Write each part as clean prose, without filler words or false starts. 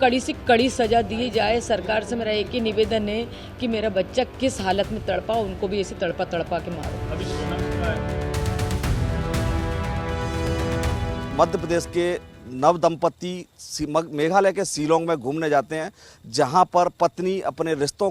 कड़ी से कड़ी सज़ा दी जाए। सरकार से मेरा एक ही निवेदन है कि मेरा बच्चा किस हालत में तड़पा, उनको भी ऐसे तड़पा तड़पा के मारो। मध्य प्रदेश के नव दंपति मेघालय के शिलोंग में घूमने जाते हैं, जहां पर पत्नी अपने रिश्तों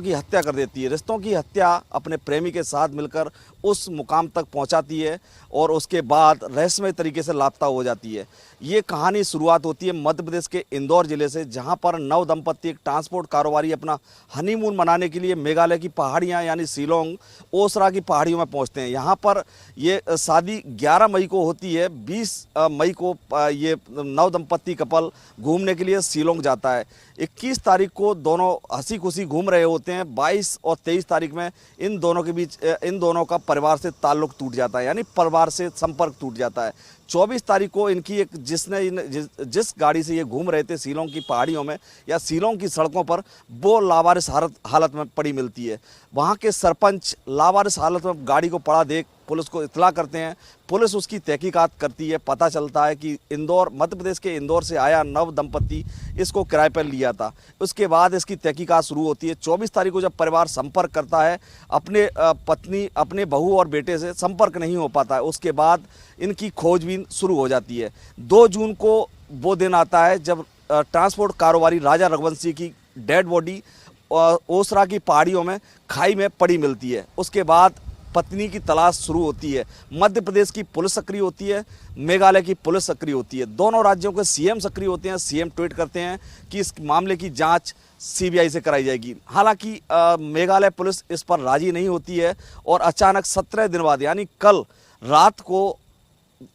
की हत्या कर देती है। रिश्तों की हत्या अपने प्रेमी के साथ मिलकर उस मुकाम तक पहुंचाती है और उसके बाद रहस्यमय तरीके से लापता हो जाती है। ये कहानी शुरुआत होती है मध्य प्रदेश के इंदौर जिले से, जहां पर नव दंपति एक ट्रांसपोर्ट कारोबारी अपना हनीमून मनाने के लिए मेघालय की पहाड़ियां यानी शिलोंग ओसरा की पहाड़ियों में पहुंचते हैं। यहां पर ये शादी 11 मई को होती है। 20 मई को ये नव दंपति कपल घूमने के लिए शिलोंग जाता है। 21 तारीख को दोनों हंसी खुशी घूम रहे होते हैं। 22 और 23 तारीख में इन दोनों का परिवार से ताल्लुक टूट जाता है, यानी परिवार से संपर्क टूट जाता है। 24 तारीख को इनकी जिस गाड़ी से ये घूम रहे थे शिलोंग की पहाड़ियों में या शिलोंग की सड़कों पर, वो लावारिस हालत में पड़ी मिलती है। वहाँ के सरपंच लावारिस हालत में गाड़ी को पड़ा देख पुलिस को इत्तला करते हैं। पुलिस उसकी तहकीकात करती है। पता चलता है कि मध्य प्रदेश के इंदौर से आया नव दंपति इसको किराए पर लिया था। उसके बाद इसकी तहकीकात शुरू होती है। 24 तारीख को जब परिवार संपर्क करता है, अपने पत्नी, अपने बहू और बेटे से संपर्क नहीं हो पाता है। उसके बाद इनकी खोजबीन शुरू हो जाती है। 2 जून को वो दिन आता है जब ट्रांसपोर्ट कारोबारी राजा रघुवंशी की डेड बॉडी ओसरा की पहाड़ियों में खाई में पड़ी मिलती है। उसके बाद पत्नी की तलाश शुरू होती है। मध्य प्रदेश की पुलिस सक्रिय होती है, मेघालय की पुलिस सक्रिय होती है। दोनों राज्यों के सीएम सक्रिय होते हैं। सीएम ट्वीट करते हैं कि इस मामले की जांच सीबीआई से कराई जाएगी। हालांकि मेघालय पुलिस इस पर राजी नहीं होती है और अचानक 17 दिन बाद यानी कल रात को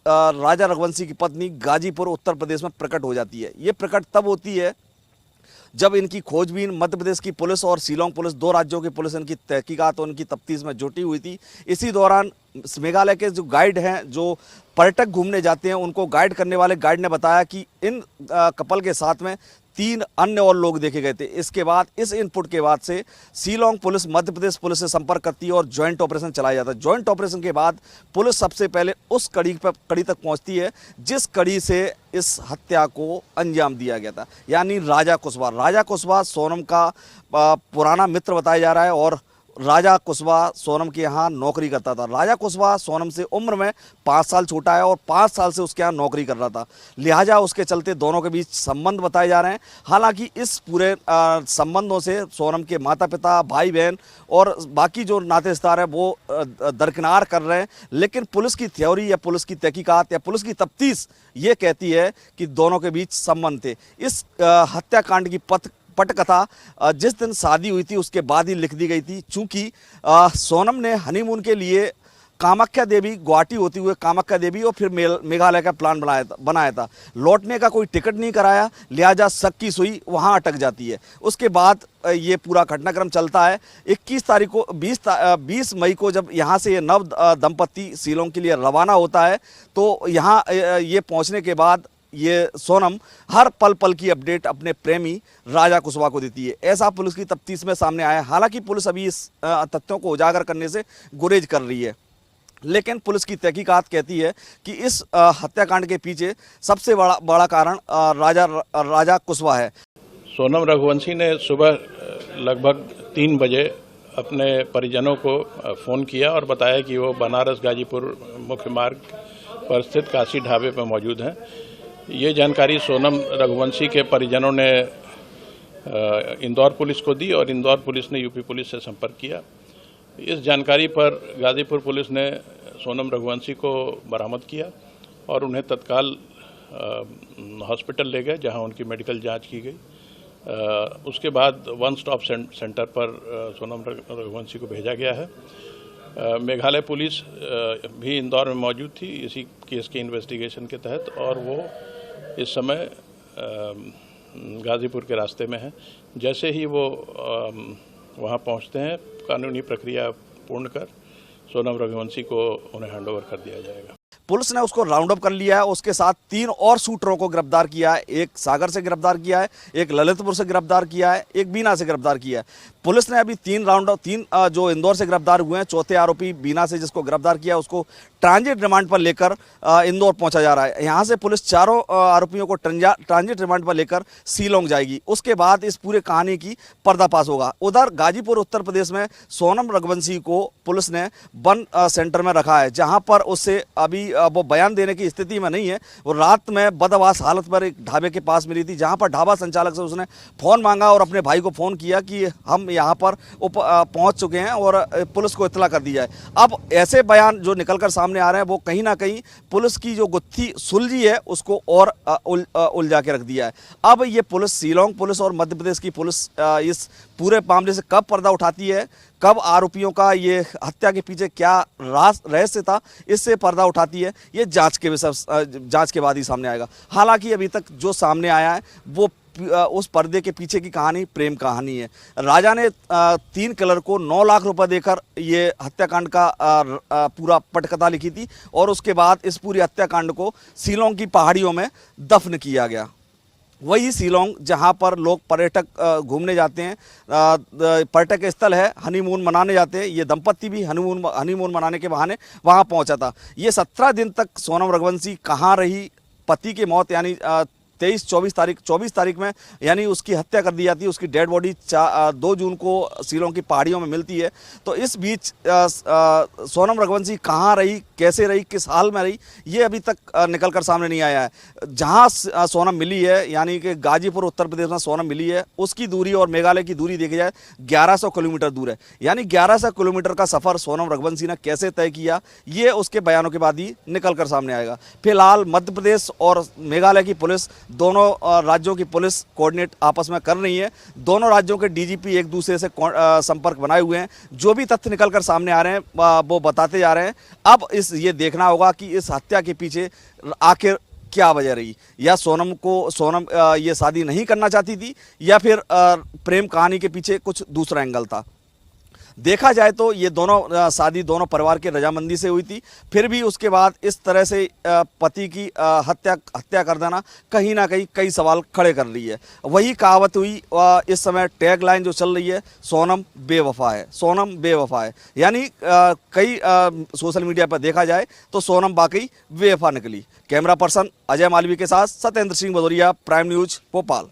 राजा रघुवंशी की पत्नी गाजीपुर उत्तर प्रदेश में प्रकट हो जाती है। ये प्रकट तब होती है जब इनकी खोजबीन मध्य प्रदेश की पुलिस और शिलोंग पुलिस, 2 राज्यों की पुलिस इनकी तहकीकात और उनकी तफ्तीश में जुटी हुई थी। इसी दौरान मेघालय के जो गाइड हैं, जो पर्यटक घूमने जाते हैं, उनको गाइड करने वाले गाइड ने बताया कि इन कपल के साथ में 3 अन्य और लोग देखे गए थे। इसके बाद इस इनपुट के बाद से शिलोंग पुलिस मध्य प्रदेश पुलिस से संपर्क करती है और ज्वाइंट ऑपरेशन चलाया जाता है। ज्वाइंट ऑपरेशन के बाद पुलिस सबसे पहले उस कड़ी तक पहुंचती है जिस कड़ी से इस हत्या को अंजाम दिया गया था, यानी राजा कुशवाहा सोनम का पुराना मित्र बताया जा रहा है और राजा कुशवाहा सोनम के यहाँ नौकरी करता था। राजा कुशवाहा सोनम से उम्र में 5 साल छोटा है और 5 साल से उसके यहाँ नौकरी कर रहा था, लिहाजा उसके चलते दोनों के बीच संबंध बताए जा रहे हैं। हालांकि इस पूरे संबंधों से सोनम के माता पिता, भाई बहन और बाकी जो नातेदार हैं वो दरकिनार कर रहे हैं, लेकिन पुलिस की थ्योरी या पुलिस की तहकीकात या पुलिस की तफ्तीश ये कहती है कि दोनों के बीच संबंध थे। इस हत्याकांड की पटकथा जिस दिन शादी हुई थी उसके बाद ही लिख दी गई थी। चूंकि सोनम ने हनीमून के लिए कामाख्या देवी, गुवाहाटी होती हुए कामाख्या देवी और फिर मेघालय का प्लान बनाया था। लौटने का कोई टिकट नहीं कराया, लिहाजा शक की सुई वहां अटक जाती है। उसके बाद ये पूरा घटनाक्रम चलता है। 21 तारीख को 20 मई को जब यहाँ से ये नव दंपति शिलोंग के लिए रवाना होता है, तो यहाँ ये पहुँचने के बाद ये सोनम हर पल की अपडेट अपने प्रेमी राजा कुशवाहा को देती है। ऐसा पुलिस की तफ्तीश में सामने आया है। हालांकि पुलिस अभी इस तथ्यों को उजागर करने से गुरेज कर रही है, लेकिन पुलिस की तहकीकात कहती है कि इस हत्याकांड के पीछे सबसे बड़ा कारण राजा कुशवाहा है। सोनम रघुवंशी ने सुबह लगभग 3 बजे अपने परिजनों को फ़ोन किया और बताया कि वो बनारस गाजीपुर मुख्य मार्ग पर स्थित काशी ढाबे पर मौजूद हैं। ये जानकारी सोनम रघुवंशी के परिजनों ने इंदौर पुलिस को दी और इंदौर पुलिस ने यूपी पुलिस से संपर्क किया। इस जानकारी पर गाजीपुर पुलिस ने सोनम रघुवंशी को बरामद किया और उन्हें तत्काल हॉस्पिटल ले गए, जहां उनकी मेडिकल जांच की गई। उसके बाद 1 स्टॉप सेंटर पर सोनम रघुवंशी को भेजा गया है। मेघालय पुलिस भी इंदौर में मौजूद थी इसी केस के इन्वेस्टिगेशन के तहत, और वो इस समय गाजीपुर के रास्ते में है। जैसे ही वो वहाँ पहुँचते हैं, कानूनी प्रक्रिया पूर्ण कर सोनम रघुवंशी को उन्हें हैंडओवर कर दिया जाएगा। पुलिस ने उसको राउंड अप कर लिया है। उसके साथ 3 और शूटरों को गिरफ्तार किया है। एक सागर से गिरफ्तार किया है, एक ललितपुर से गिरफ्तार किया है, एक बीना से गिरफ्तार किया है। पुलिस ने अभी 3 जो इंदौर से गिरफ्तार हुए हैं, चौथे आरोपी बीना से जिसको गिरफ्तार किया उसको ट्रांजिट रिमांड पर लेकर इंदौर पहुंचा जा रहा है। यहाँ से पुलिस चारों आरोपियों को ट्रांजिट रिमांड पर लेकर शिलांग जाएगी। उसके बाद इस पूरे कहानी की पर्दाफाश होगा। उधर गाजीपुर उत्तर प्रदेश में सोनम रघुवंशी को पुलिस ने वन सेंटर में रखा है, जहां पर उससे अभी वो बयान देने की स्थिति में नहीं है। वो रात में बदहवास हालत पर एक ढाबे के पास मिली थी, जहां पर ढाबा संचालक से उसने फ़ोन मांगा और अपने भाई को फ़ोन किया कि हम यहाँ पर पहुँच चुके हैं और पुलिस को इत्तला कर दी जाए। अब ऐसे बयान जो निकल कर सामने आ रहे हैं वो कहीं ना कहीं पुलिस की जो गुत्थी सुलझी है उसको और उलझा के रख दिया है। अब ये पुलिस, शिलांग पुलिस और मध्य प्रदेश की पुलिस इस पूरे मामले से कब पर्दा उठाती है, कब आरोपियों का ये हत्या के पीछे क्या रहस्य था, इससे पर्दा उठाती है, ये जांच के बाद ही सामने आएगा। हालांकि अभी तक जो सामने आया है वो उस पर्दे के पीछे की कहानी प्रेम कहानी है। राजा ने 3 किलर को 9 लाख रुपए देकर ये हत्याकांड का पूरा पटकथा लिखी थी और उसके बाद इस पूरी हत्याकांड को शिलांग की पहाड़ियों में दफन किया गया। वही शिलांग जहां पर लोग पर्यटक घूमने जाते हैं, पर्यटक स्थल है, हनीमून मनाने जाते हैं। ये दंपत्ति भी हनीमून मनाने के बहाने वहां पहुंचा था। ये 17 दिन तक सोनम रघुवंशी कहाँ रही, पति की मौत यानी 24 तारीख में यानी उसकी हत्या कर दी जाती है। उसकी डेड बॉडी 2 जून को शिलांग की पहाड़ियों में मिलती है। तो इस बीच सोनम रघुवंशी कहाँ रही, कैसे रही, किस हाल में रही, ये अभी तक निकल कर सामने नहीं आया है। जहाँ सोनम मिली है यानी कि गाजीपुर उत्तर प्रदेश में सोनम मिली है, उसकी दूरी और मेघालय की दूरी देखी जाए 1100 किलोमीटर दूर है। यानी 1100 किलोमीटर का सफ़र सोनम रघुवंशी ने कैसे तय किया, ये उसके बयानों के बाद ही निकल कर सामने आएगा। फिलहाल मध्य प्रदेश और मेघालय की पुलिस, दोनों राज्यों की पुलिस कोऑर्डिनेट आपस में कर रही है। दोनों राज्यों के डीजीपी एक दूसरे से संपर्क बनाए हुए हैं। जो भी तथ्य निकल कर सामने आ रहे हैं वो बताते जा रहे हैं। अब ये देखना होगा कि इस हत्या के पीछे आखिर क्या वजह रही, या सोनम ये शादी नहीं करना चाहती थी या फिर प्रेम कहानी के पीछे कुछ दूसरा एंगल था। देखा जाए तो ये दोनों शादी दोनों परिवार के रजामंदी से हुई थी, फिर भी उसके बाद इस तरह से पति की हत्या कर देना कहीं ना कहीं कई सवाल खड़े कर रही है। वही कहावत हुई, इस समय टैग लाइन जो चल रही है, सोनम बेवफा है, सोनम बेवफा है। यानी कई सोशल मीडिया पर देखा जाए तो सोनम वाकई बेवफा निकली। कैमरा पर्सन अजय मालवी के साथ सत्येंद्र सिंह भदौरिया, प्राइम न्यूज, भोपाल।